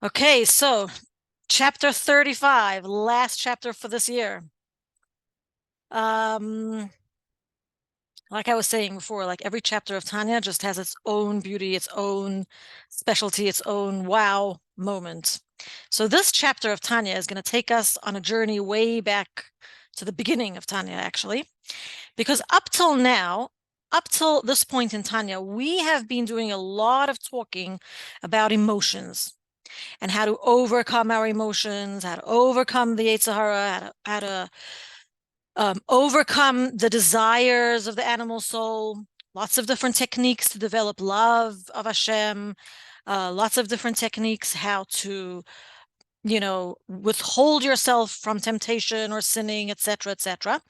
Okay, so chapter 35, last chapter for this year. Um, like I was saying before, like every chapter of Tanya just has its own beauty, its own specialty, its own wow moment. So this chapter of Tanya is going to take us on a journey way back to the beginning of Tanya, actually, because up till now, up till this point in Tanya, we have been doing a lot of talking about emotions and how to overcome our emotions, how to overcome the Yetzer Hara, how to overcome the desires of the animal soul. Lots of different techniques to develop love of Hashem. Lots of different techniques how to, withhold yourself from temptation or sinning, etc., etc.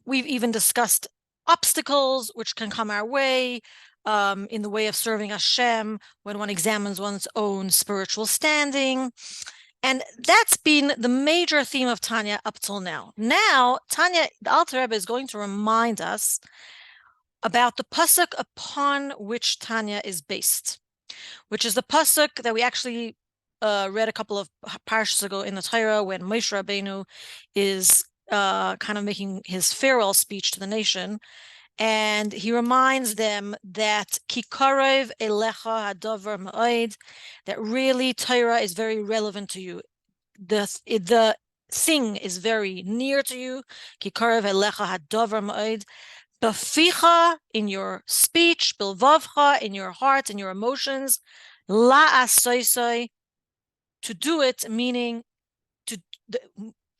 We've even discussed obstacles which can come our way in the way of serving Hashem when one examines one's own spiritual standing. And that's been the major theme of Tanya up till now. Now, Tanya, the Alter Rebbe is going to remind us about the pasuk upon which Tanya is based, which is the pasuk that we actually read a couple of parshas ago in the Torah when Moshe Rabbeinu is kind of making his farewell speech to the nation. And he reminds them that Kikarev Elecha Hadavar Ma'od, that really Torah is very relevant to you. The thing is very near to you. Kikarev Elecha Hadavar Ma'od. Baficha, in your speech, bilvavcha, in your heart, in your emotions, la asoisoi, to do it, meaning to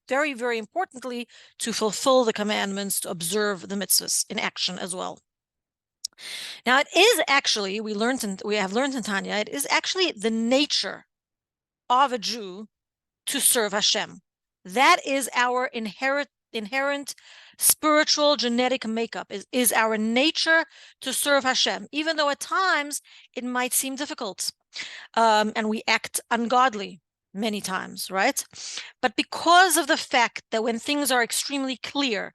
very, very importantly, to fulfill the commandments, to observe the mitzvahs in action as well. Now, it is actually, we have learned in Tanya, it is actually the nature of a Jew to serve Hashem. That is our inherent spiritual genetic makeup, is our nature to serve Hashem, even though at times it might seem difficult and we act ungodly many times, right? But because of the fact that when things are extremely clear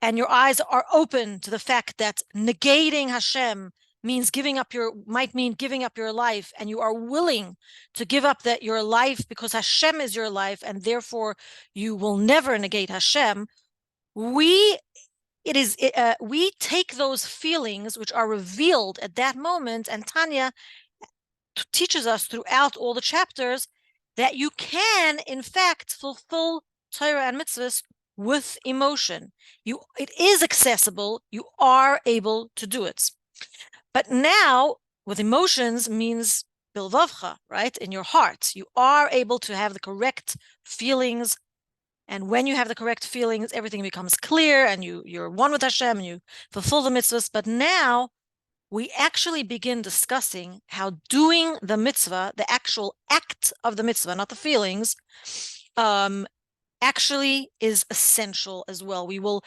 and your eyes are open to the fact that negating Hashem might mean giving up your life, and you are willing to give up your life because Hashem is your life, and therefore you will never negate Hashem. We take those feelings which are revealed at that moment, and Tanya teaches us throughout all the chapters that you can, in fact, fulfill Torah and mitzvahs with emotion. It is accessible. You are able to do it. But now, with emotions means bilvavcha, right? In your heart, you are able to have the correct feelings. And when you have the correct feelings, everything becomes clear, and you're one with Hashem, and you fulfill the mitzvahs. But now we actually begin discussing how doing the mitzvah, the actual act of the mitzvah, not the feelings, actually is essential as well. We will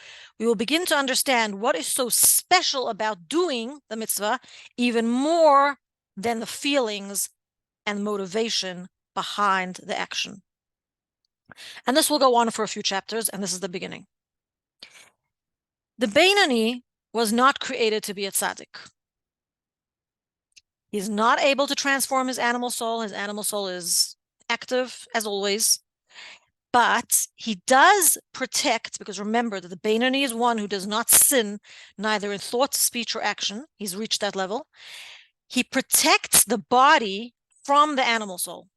begin to understand what is so special about doing the mitzvah, even more than the feelings and motivation behind the action. And this will go on for a few chapters, and this is the beginning. The Beinani was not created to be a tzaddik. He's not able to transform his animal soul. His animal soul is active, as always. But he does protect, because remember that the Beinoni is one who does not sin, neither in thought, speech, or action. He's reached that level. He protects the body from the animal soul.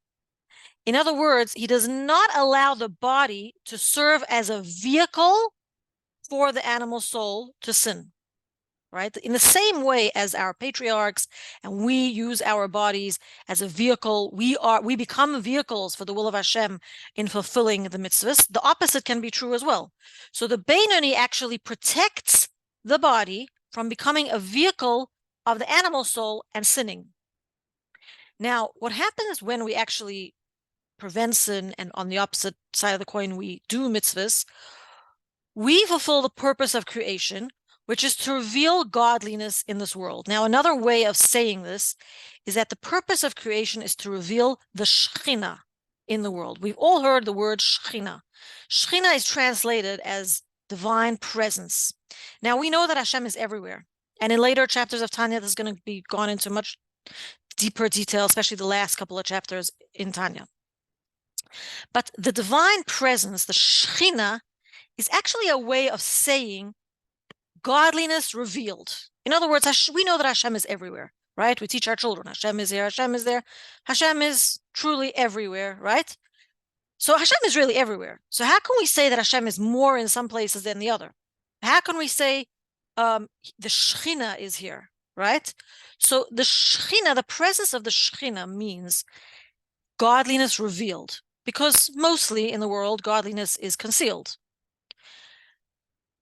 In other words, he does not allow the body to serve as a vehicle for the animal soul to sin. Right? In the same way as our patriarchs, and we use our bodies as a vehicle, we become vehicles for the will of Hashem in fulfilling the mitzvahs. The opposite can be true as well. So the Beinoni actually protects the body from becoming a vehicle of the animal soul and sinning. Now, what happens when we actually prevent sin, and on the opposite side of the coin, we do mitzvahs? We fulfill the purpose of creation, which is to reveal godliness in this world. Now, another way of saying this is that the purpose of creation is to reveal the Shekhinah in the world. We've all heard the word Shekhinah. Shekhinah is translated as divine presence. Now, we know that Hashem is everywhere. And in later chapters of Tanya, this is going to be gone into much deeper detail, especially the last couple of chapters in Tanya. But the divine presence, the Shekhinah, is actually a way of saying godliness revealed. In other words, we know that Hashem is everywhere, right? We teach our children, Hashem is here, Hashem is there. Hashem is truly everywhere, right? So Hashem is really everywhere. So how can we say that Hashem is more in some places than the other? How can we say the Shekhinah is here, right? So the Shekhinah, the presence of the Shekhinah means godliness revealed, because mostly in the world, godliness is concealed.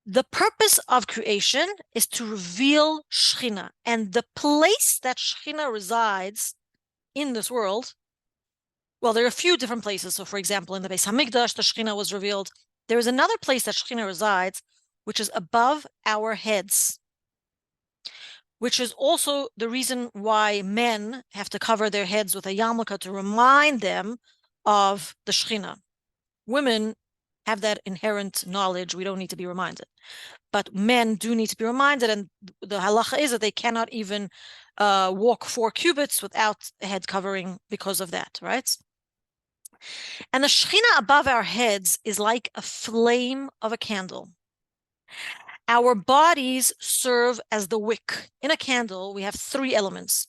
The purpose of creation is to reveal Shekhinah, and the place that Shekhinah resides in this world, well, there are a few different places. So, for example, in the Beis Hamikdash, the Shekhinah was revealed. There is another place that Shekhinah resides, which is above our heads, which is also the reason why men have to cover their heads with a yarmulke to remind them of the Shekhinah. Women have that inherent knowledge. We don't need to be reminded. But men do need to be reminded, and the halacha is that they cannot even walk 4 cubits without a head covering because of that, right? And the Shekhinah above our heads is like a flame of a candle. Our bodies serve as the wick. In a candle, we have 3 elements.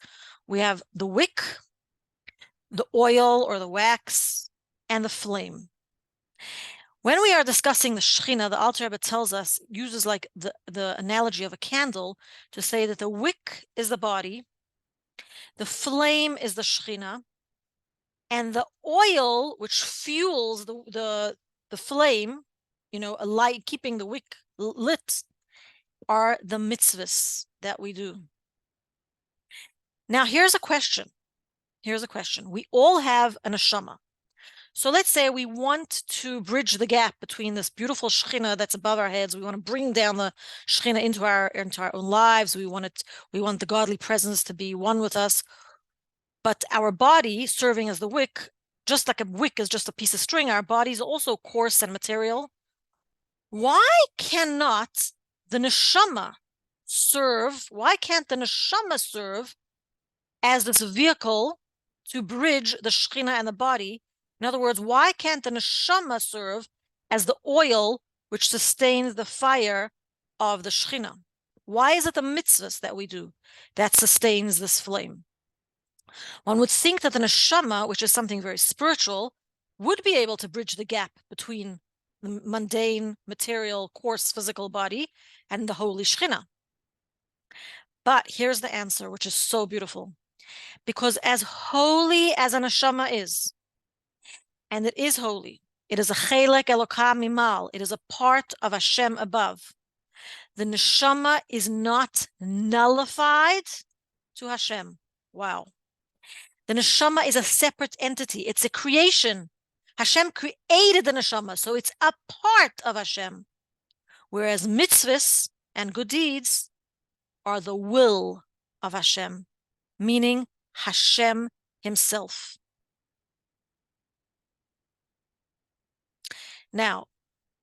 We have the wick, the oil or the wax, and the flame. When we are discussing the Shekhinah, the Alter Rebbe tells us, uses like the analogy of a candle to say that the wick is the body, the flame is the Shekhinah, and the oil which fuels the flame, a light, keeping the wick lit, are the mitzvahs that we do. Now, here's a question. We all have an neshama. So let's say we want to bridge the gap between this beautiful Shekhinah that's above our heads. We want to bring down the Shekhinah into our own lives. We want the godly presence to be one with us. But our body serving as the wick, just like a wick is just a piece of string, our body is also coarse and material. Why cannot the neshama serve? Why can't the neshama serve as this vehicle to bridge the Shekhinah and the body? In other words, why can't the neshama serve as the oil which sustains the fire of the Shekhinah? Why is it the mitzvahs that we do that sustains this flame? One would think that the neshama, which is something very spiritual, would be able to bridge the gap between the mundane, material, coarse, physical body and the holy Shekhinah. But here's the answer, which is so beautiful. Because as holy as a neshama is, and it is holy, it is a chelek Elokah mimal, it is a part of Hashem above. The neshama is not nullified to Hashem. Wow. The neshama is a separate entity. It's a creation. Hashem created the neshama, so it's a part of Hashem. Whereas mitzvahs and good deeds are the will of Hashem, meaning Hashem himself. Now,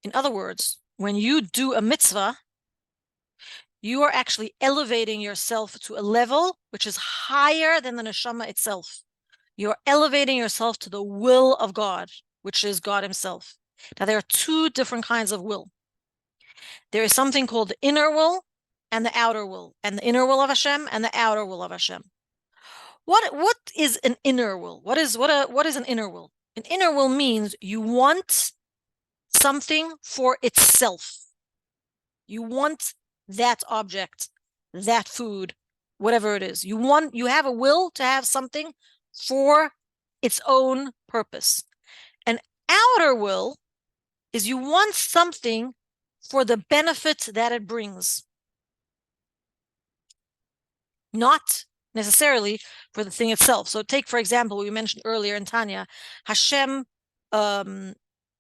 in other words, when you do a mitzvah, you are actually elevating yourself to a level which is higher than the neshama itself. You're elevating yourself to the will of God, which is God himself. Now, there are 2 different kinds of will. There is something called the inner will and the outer will, and the inner will of Hashem and the outer will of Hashem. What is an inner will? What is an inner will? An inner will means you want something for itself. You want that object, that food, whatever it is. You have a will to have something for its own purpose. An outer will is you want something for the benefit that it brings, not necessarily for the thing itself. So take, for example, we mentioned earlier in Tanya, Hashem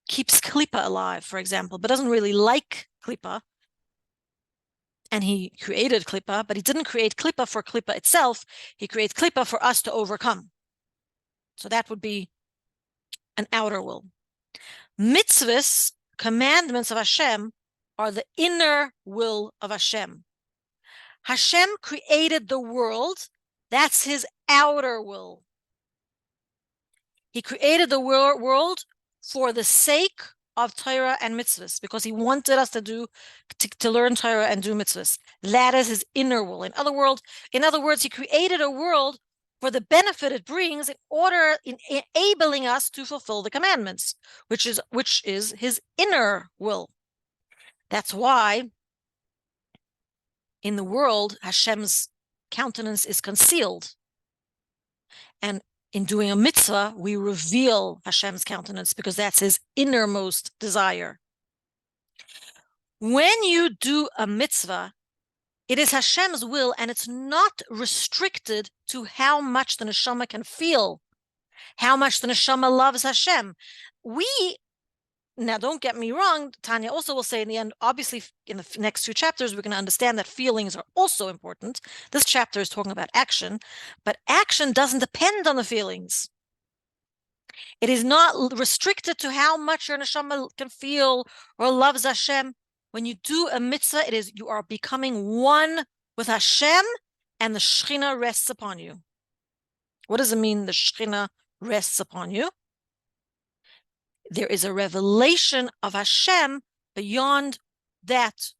keeps Klippa alive, for example, but doesn't really like Klippa. And he created Klippa, but he didn't create Klippa for Klippa itself. He creates Klippa for us to overcome. So that would be an outer will. Mitzvahs, commandments of Hashem, are the inner will of Hashem. Hashem created the world That's his outer will. He created the world for the sake of Torah and mitzvahs, because he wanted us to learn Torah and do mitzvahs. That is his inner will. In other words, he created a world for the benefit it brings in enabling us to fulfill the commandments, which is his inner will. That's why in the world, Hashem's countenance is concealed. And in doing a mitzvah, we reveal Hashem's countenance because that's his innermost desire. When you do a mitzvah, it is Hashem's will, and it's not restricted to how much the neshama can feel, how much the neshama loves Hashem. Now, don't get me wrong, Tanya also will say in the end, obviously, in the next few chapters, we're going to understand that feelings are also important. This chapter is talking about action, but action doesn't depend on the feelings. It is not restricted to how much your neshama can feel or loves Hashem. When you do a mitzvah, you are becoming one with Hashem, and the Shekhinah rests upon you. What does it mean, the Shekhinah rests upon you? There is a revelation of Hashem beyond that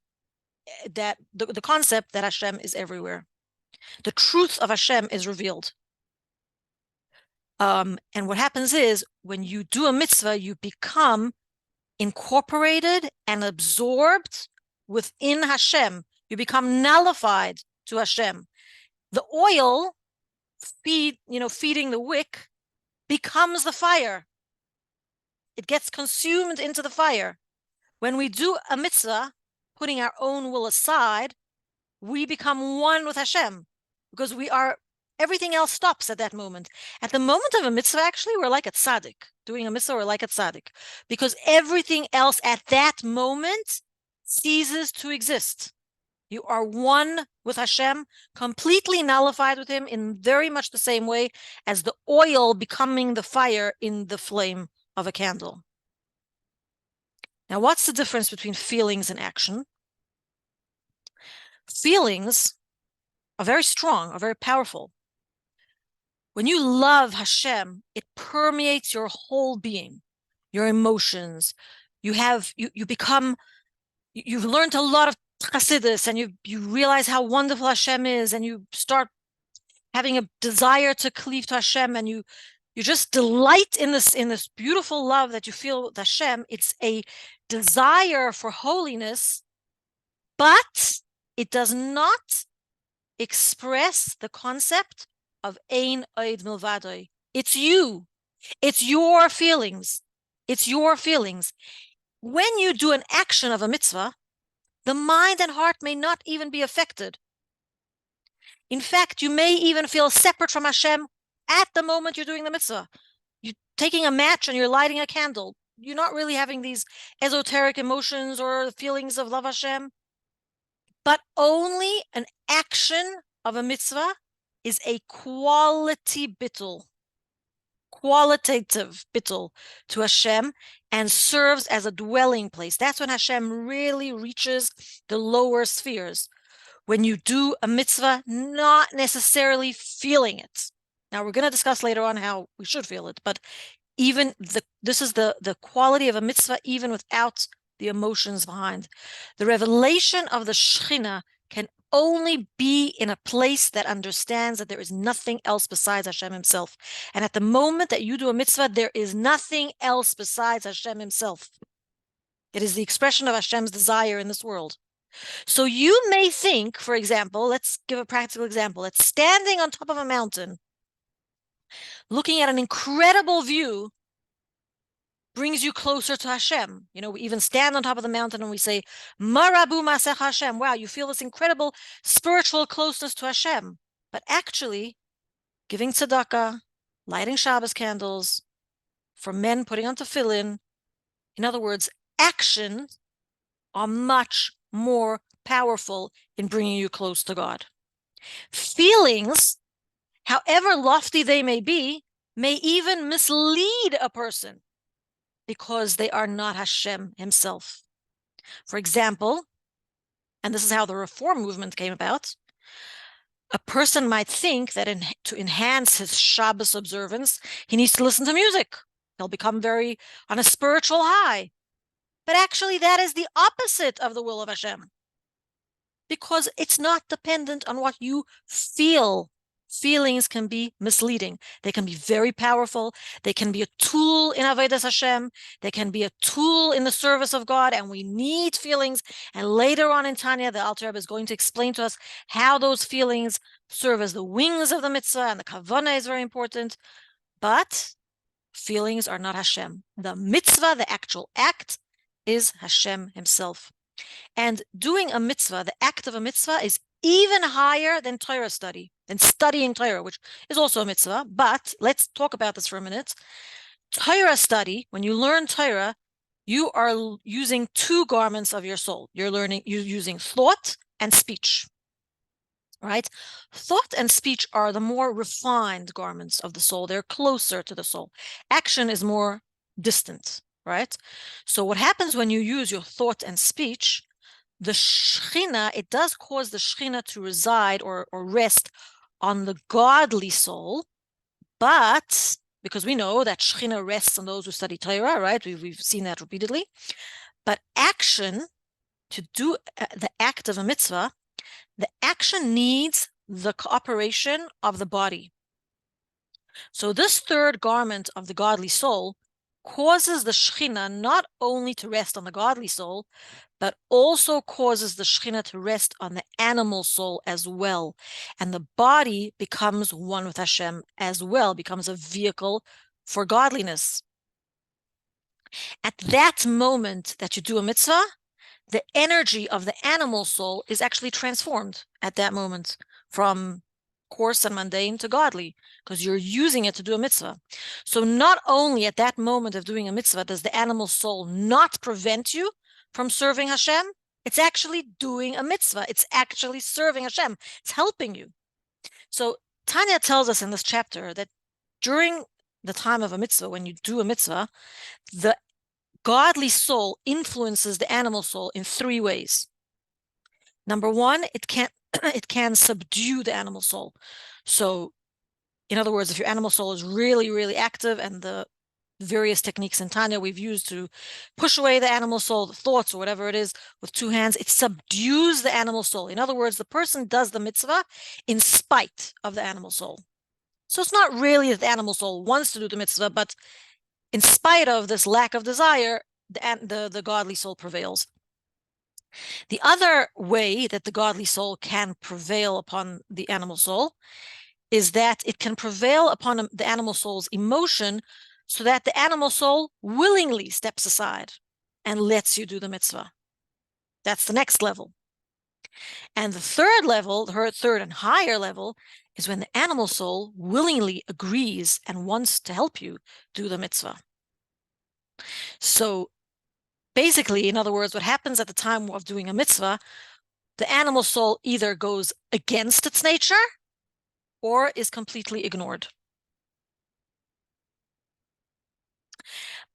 the concept that Hashem is everywhere. The truth of Hashem is revealed. And what happens is, when you do a mitzvah, you become incorporated and absorbed within Hashem. You become nullified to Hashem. The oil feeding the wick becomes the fire. It gets consumed into the fire. When we do a mitzvah, putting our own will aside, we become one with Hashem, because everything else stops at that moment. At the moment of a mitzvah, actually, we're like a tzaddik. Doing a mitzvah, we're like a tzaddik, because everything else at that moment ceases to exist. You are one with Hashem, completely nullified with him, in very much the same way as the oil becoming the fire in the flame of a candle. Now, what's the difference between feelings and action? Feelings are very strong, are very powerful. When you love Hashem, it permeates your whole being, your emotions. You've learned a lot of Chassidus, and you realize how wonderful Hashem is, and you start having a desire to cleave to Hashem, and you just delight in this beautiful love that you feel with Hashem. It's a desire for holiness, but it does not express the concept of Ein Od Milvadoi. It's you. It's your feelings. It's your feelings. When you do an action of a mitzvah, the mind and heart may not even be affected. In fact, you may even feel separate from Hashem at the moment you're doing the mitzvah. You're taking a match and you're lighting a candle. You're not really having these esoteric emotions or feelings of love Hashem. But only an action of a mitzvah is a qualitative bittul to Hashem, and serves as a dwelling place. That's when Hashem really reaches the lower spheres. When you do a mitzvah, not necessarily feeling it. Now, we're going to discuss later on how we should feel it, but this is the quality of a mitzvah, even without the emotions behind. The revelation of the Shekhinah can only be in a place that understands that there is nothing else besides Hashem himself. And at the moment that you do a mitzvah, there is nothing else besides Hashem himself. It is the expression of Hashem's desire in this world. So you may think, for example, let's give a practical example. It's standing on top of a mountain, looking at an incredible view, brings you closer to Hashem. We even stand on top of the mountain and we say, Marabu Masech Hashem. Wow, you feel this incredible spiritual closeness to Hashem. But actually, giving tzedakah, lighting Shabbos candles, for men putting on tefillin, in other words, action are much more powerful in bringing you close to God. Feelings, however lofty they may be, may even mislead a person, because they are not Hashem himself. For example, and this is how the Reform movement came about, A person might think that to enhance his Shabbos observance, he needs to listen to music. He'll become very on a spiritual high. But actually, that is the opposite of the will of Hashem, because it's not dependent on what you feel. Feelings can be misleading. They can be very powerful. They can be a tool in Avodas Hashem. They can be a tool in the service of God, and we need feelings. And later on in Tanya, the Alter Rebbe is going to explain to us how those feelings serve as the wings of the mitzvah, and the kavanah is very important. But feelings are not Hashem. The mitzvah, the actual act, is Hashem himself. And doing a mitzvah, the act of a mitzvah, is even higher than Torah study, than studying Torah, which is also a mitzvah. But let's talk about this for a minute. Torah study, when you learn Torah, you are using two garments of your soul. You're using thought and speech. Right? Thought and speech are the more refined garments of the soul. They're closer to the soul. Action is more distant, right? So what happens when you use your thought and speech, the Shechina, it does cause the Shechina to reside or rest on the godly soul, but because we know that Shechina rests on those who study Torah, right? We've seen that repeatedly. But action, to do the act of a mitzvah, the action needs the cooperation of the body. So this third garment of the godly soul causes the Shechina not only to rest on the godly soul, but also causes the Shechina to rest on the animal soul as well. And the body becomes one with Hashem as well, becomes a vehicle for godliness. At that moment that you do a mitzvah, the energy of the animal soul is actually transformed at that moment from coarse and mundane to godly, because you're using it to do a mitzvah. So not only at that moment of doing a mitzvah does the animal soul not prevent you from serving Hashem, it's actually doing a mitzvah. It's actually serving Hashem. It's helping you. So Tanya tells us in this chapter that during the time of a mitzvah, when you do a mitzvah, the godly soul influences the animal soul in three ways. Number one, it can subdue the animal soul. So, in other words, if your animal soul is really, really active, and the various techniques in Tanya we've used to push away the animal soul, the thoughts or whatever it is, with two hands, it subdues the animal soul. In other words, the person does the mitzvah in spite of the animal soul. So it's not really that the animal soul wants to do the mitzvah, but in spite of this lack of desire, the godly soul prevails. The other way that the godly soul can prevail upon the animal soul is that it can prevail upon the animal soul's emotion, so that the animal soul willingly steps aside and lets you do the mitzvah. That's the next level. And the third level, her third and higher level, is when the animal soul willingly agrees and wants to help you do the mitzvah. So basically, in other words, what happens at the time of doing a mitzvah, the animal soul either goes against its nature or is completely ignored.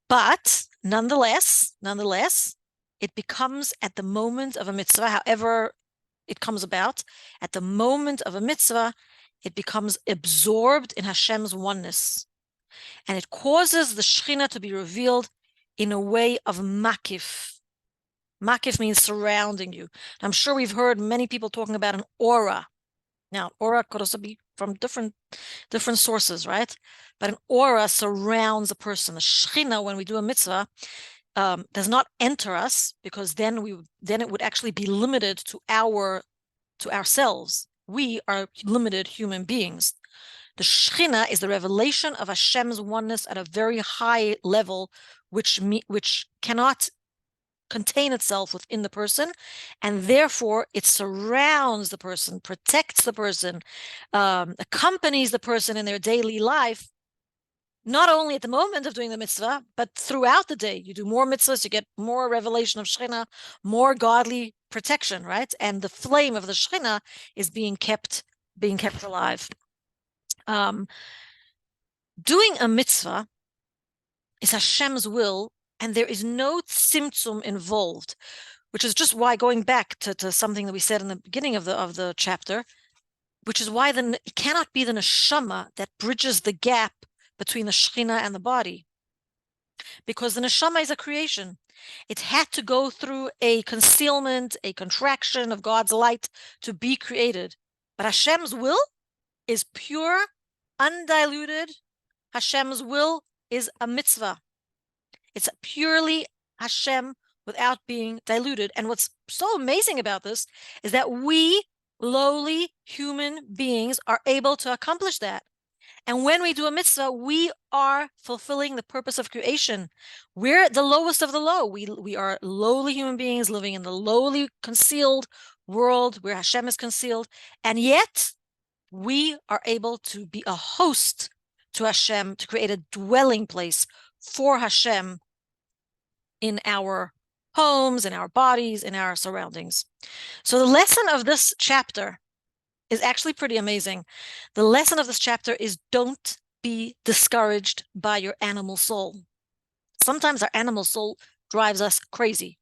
But nonetheless, it becomes at the moment of a mitzvah, however it comes about, at the moment of a mitzvah, it becomes absorbed in Hashem's oneness. And it causes the Shechina to be revealed in a way of makif. Makif means surrounding you. I'm sure we've heard many people talking about an aura. Now, aura could also be from different sources, right? But an aura surrounds a person. The Shechina, when we do a mitzvah, does not enter us, because then it would actually be limited to ourselves. We are limited human beings. The Shechina is the revelation of Hashem's oneness at a very high level, which cannot contain itself within the person, and therefore it surrounds the person, protects the person, accompanies the person in their daily life, not only at the moment of doing the mitzvah, but throughout the day. You do more mitzvahs, you get more revelation of Shechina, more godly protection, right? And the flame of the Shechina is being kept alive. Doing a mitzvah is Hashem's will, and there is no tzimtzum involved, which is just why, going back to something that we said in the beginning of the chapter, which is why it cannot be the neshama that bridges the gap between the Shekhinah and the body, because the neshama is a creation. It had to go through a concealment, a contraction of God's light to be created. But Hashem's will is pure, undiluted. Hashem's will is a mitzvah. It's purely Hashem without being diluted. And what's so amazing about this is that we, lowly human beings, are able to accomplish that. And when we do a mitzvah, we are fulfilling the purpose of creation. We're the lowest of the low. We are lowly human beings living in the lowly, concealed world where Hashem is concealed. And yet, we are able to be a host to Hashem, to create a dwelling place for Hashem in our homes, in our bodies, in our surroundings. So the lesson of this chapter is actually pretty amazing. The lesson of this chapter is don't be discouraged by your animal soul. Sometimes our animal soul drives us crazy.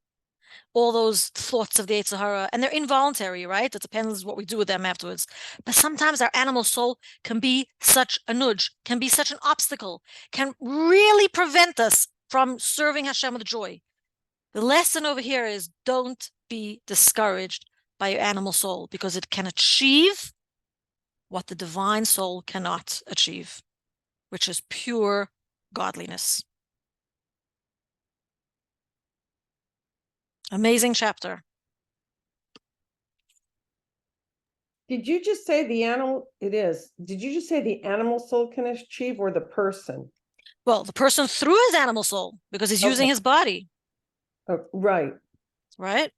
All those thoughts of the Yetzer Hara, and they're involuntary, right? It depends what we do with them afterwards. But sometimes our animal soul can be such a nudge, can be such an obstacle, can really prevent us from serving Hashem with joy. The lesson over here is don't be discouraged by your animal soul, because it can achieve what the divine soul cannot achieve, which is pure godliness. Amazing chapter. Did you just say the animal? It is. Did you just say the animal soul can achieve, or the person? Well, the person through his animal soul, because he's using his body. Right. Right.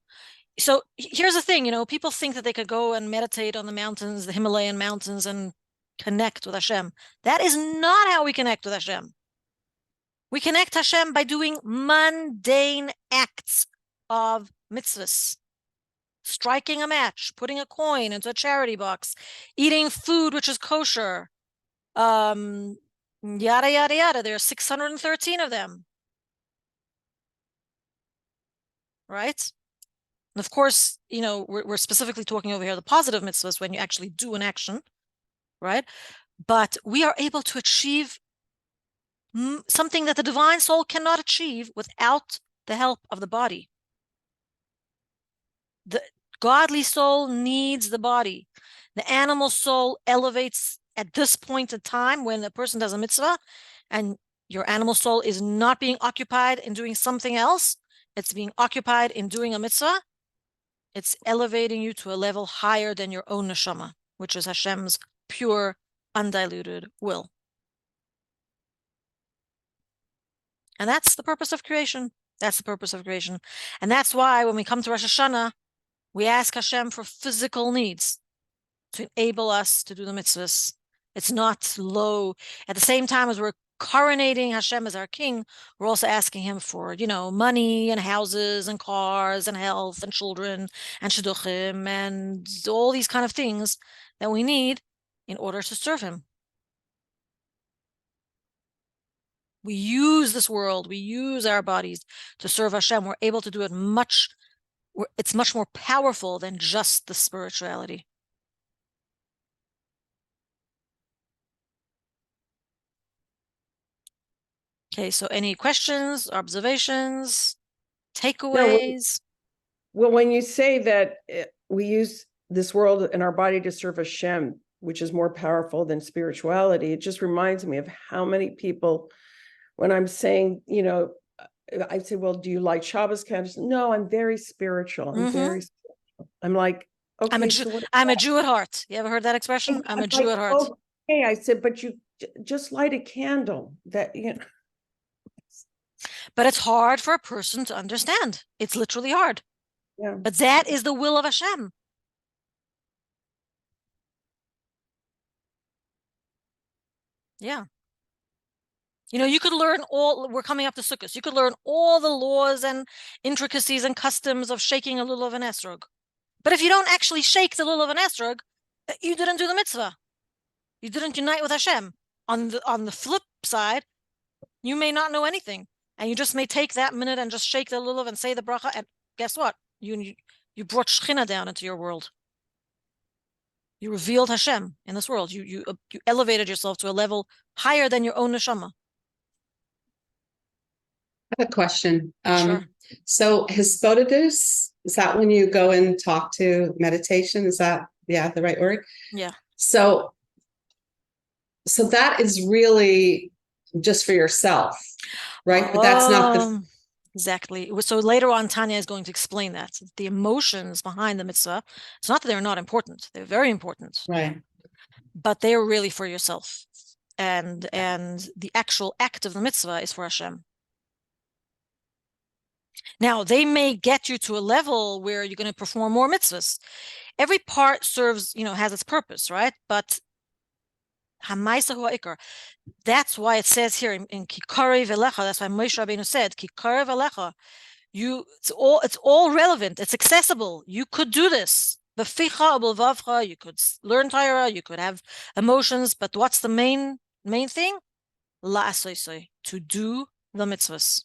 So here's the thing, people think that they could go and meditate on the mountains, the Himalayan mountains, and connect with Hashem. That is not how we connect with Hashem. We connect Hashem by doing mundane acts of mitzvahs. Striking a match, putting a coin into a charity box, eating food which is kosher, yada, yada, yada. There are 613 of them. Right? And of course, we're specifically talking over here the positive mitzvahs when you actually do an action, right? But we are able to achieve something that the divine soul cannot achieve without the help of the body. The godly soul needs the body. The animal soul elevates at this point in time when a person does a mitzvah and your animal soul is not being occupied in doing something else. It's being occupied in doing a mitzvah. It's elevating you to a level higher than your own neshama, which is Hashem's pure, undiluted will. And that's the purpose of creation. That's the purpose of creation. And that's why when we come to Rosh Hashanah, we ask Hashem for physical needs to enable us to do the mitzvahs. It's not low. At the same time as we're coronating Hashem as our king, we're also asking him for, money and houses and cars and health and children and shidduchim and all these kind of things that we need in order to serve him. We use this world, we use our bodies to serve Hashem. We're able to do it it's much more powerful than just the spirituality. Okay, so any questions, observations, takeaways? Well, when you say that we use this world and our body to serve Hashem, which is more powerful than spirituality, it just reminds me of how many people, when I'm saying, I say, well, do you like Shabbos candles? No, I'm very spiritual. I'm very spiritual. I'm like, okay, I'm a Jew at heart. You ever heard that expression? I'm a Jew at heart. Okay, I said, but you just light a candle. That But it's hard for a person to understand. It's literally hard. Yeah. But that is the will of Hashem. Yeah. You could learn we're coming up to Sukkot. You could learn all the laws and intricacies and customs of shaking a lulav and esrog. But if you don't actually shake the lulav and esrog, you didn't do the mitzvah. You didn't unite with Hashem. On the flip side, you may not know anything. And you just may take that minute and just shake the lulav and say the bracha. And guess what? You brought Shekhinah down into your world. You revealed Hashem in this world. You elevated yourself to a level higher than your own neshama. I have a question. Sure. So Hispodidus, is that when you go and talk to meditation? Is that, the right word? Yeah. So that is really just for yourself, right? But that's not the Exactly. So later on, Tanya is going to explain that the emotions behind the mitzvah, it's not that they're not important. They're very important. right. But they're really for yourself. And the actual act of the mitzvah is for Hashem. Now, they may get you to a level where you're going to perform more mitzvahs. Every part serves, has its purpose, right? But Hamaisa hu ha'ikar. That's why it says here in Kikare velecha. That's why Moshe Rabbeinu said Kikare velecha. It's all relevant. It's accessible. You could do this. B'ficha ubelvavcha. You could learn Torah. You could have emotions. But what's the main thing? La'asoisoi, to do the mitzvahs.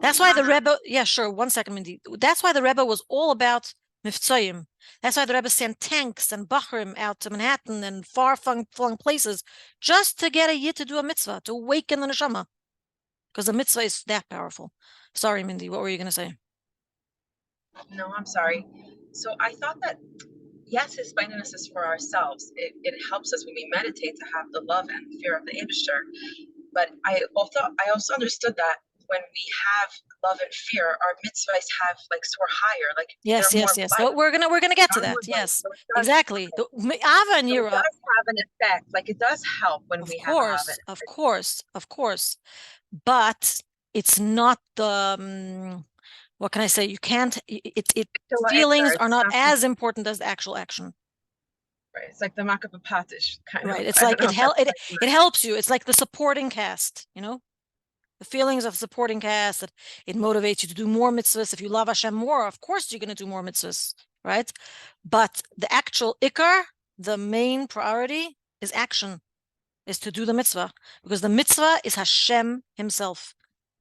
That's why the Rebbe, yeah, sure, 1 second, Mindy. That's why the Rebbe was all about Mivtzoyim. That's why the Rebbe sent tanks and Bachrim out to Manhattan and far-flung places just to get a Yid to do a mitzvah, to awaken the neshama. Because the mitzvah is that powerful. Sorry, Mindy, what were you going to say? No, I'm sorry. So I thought that, yes, his blindness is for ourselves. It helps us when we meditate to have the love and fear of the Abishter. But I also understood that when we have love and fear, our mitzvahs have soar higher, Yes, they're more yes. vital. We're gonna get to Are that. more vital. Yes, So exactly. The Ava and it Yira, does have an effect. It does help when of we have a love course, of course, of course, but it's not the. What can I say? You can't. Feelings are not as important as the actual action. Right. It's like the makapapatish kind Right. of. It's like it helps you. It's like the supporting cast. The feelings of supporting cast, that it motivates you to do more mitzvahs. If you love Hashem more, of course you're going to do more mitzvahs, right? But the actual ikar, the main priority is action, is to do the mitzvah, because the mitzvah is Hashem himself,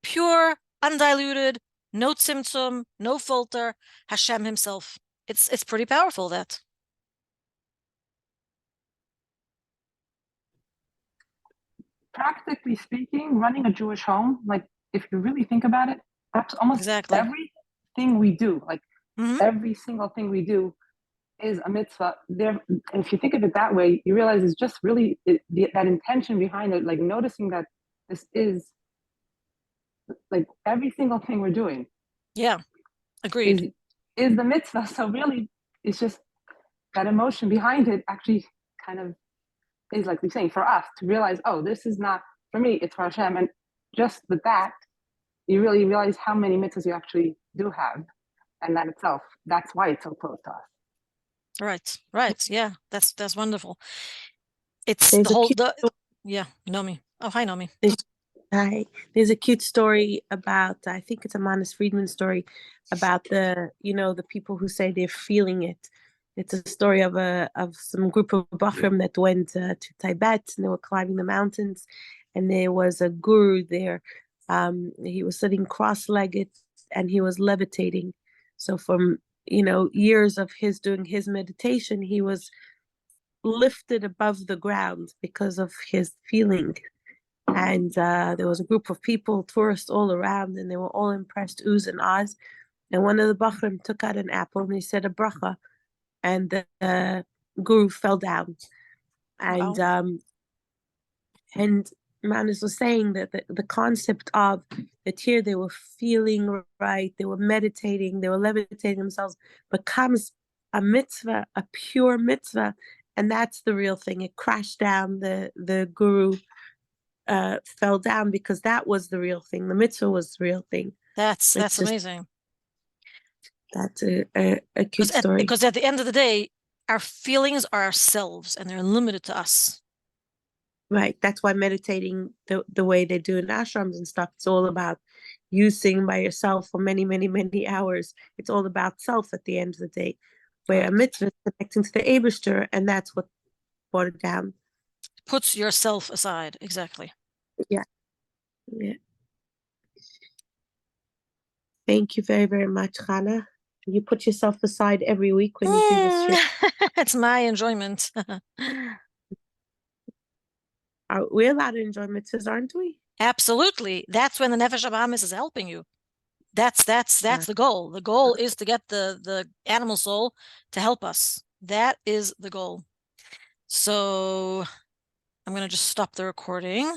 pure, undiluted, no tzimtzum, no filter, Hashem himself. It's pretty powerful, that. Practically speaking, running a Jewish home, if you really think about it, almost Exactly. everything we do, Mhm. every single thing we do is a mitzvah. There, if you think of it that way, you realize it's just really that intention behind it, noticing that this is every single thing we're doing. Yeah, agreed. Is the mitzvah. So really, it's just that emotion behind it actually kind of is, like we're saying, for us to realize, oh, this is not for me, it's for Hashem. And just with that, you really realize how many mitzvahs you actually do have. And that itself, that's why it's so close to us. Right. Yeah, that's wonderful. It's There's the a whole, cute yeah, Nomi. Oh, hi, Nomi. Hi. There's a cute story about, I think it's a Manis Friedman story about the people who say they're feeling it. It's a story of some group of Bachrim that went to Tibet, and they were climbing the mountains, and there was a guru there. He was sitting cross-legged and he was levitating. So from years of his doing his meditation, he was lifted above the ground because of his feeling. And there was a group of people, tourists all around, and they were all impressed, oohs and ahs. And one of the Bachrim took out an apple and he said a bracha, and the guru fell down. And Wow. And Manis was saying that the concept of that here they were feeling right, they were meditating, they were levitating themselves, becomes a mitzvah, a pure mitzvah, and that's the real thing. It crashed down. The guru fell down because that was the real thing. The mitzvah was the real thing. That's amazing. That's a cute story. Because at the end of the day, our feelings are ourselves and they're limited to us. Right. That's why meditating the way they do in ashrams and stuff, it's all about you sitting by yourself for many, many, many hours. It's all about self at the end of the day. Where a mitzvah is connecting to the Eibishter, and that's what brought it down. Puts yourself aside. Exactly. Yeah. Thank you very, very much, Hannah. You put yourself aside every week when you do this shit. It's my enjoyment. We're allowed to enjoy mitzvahs, aren't we? Absolutely. That's when the Nefesh Abamis is helping you. That's the goal. The goal is to get the animal soul to help us. That is the goal. So I'm going to just stop the recording.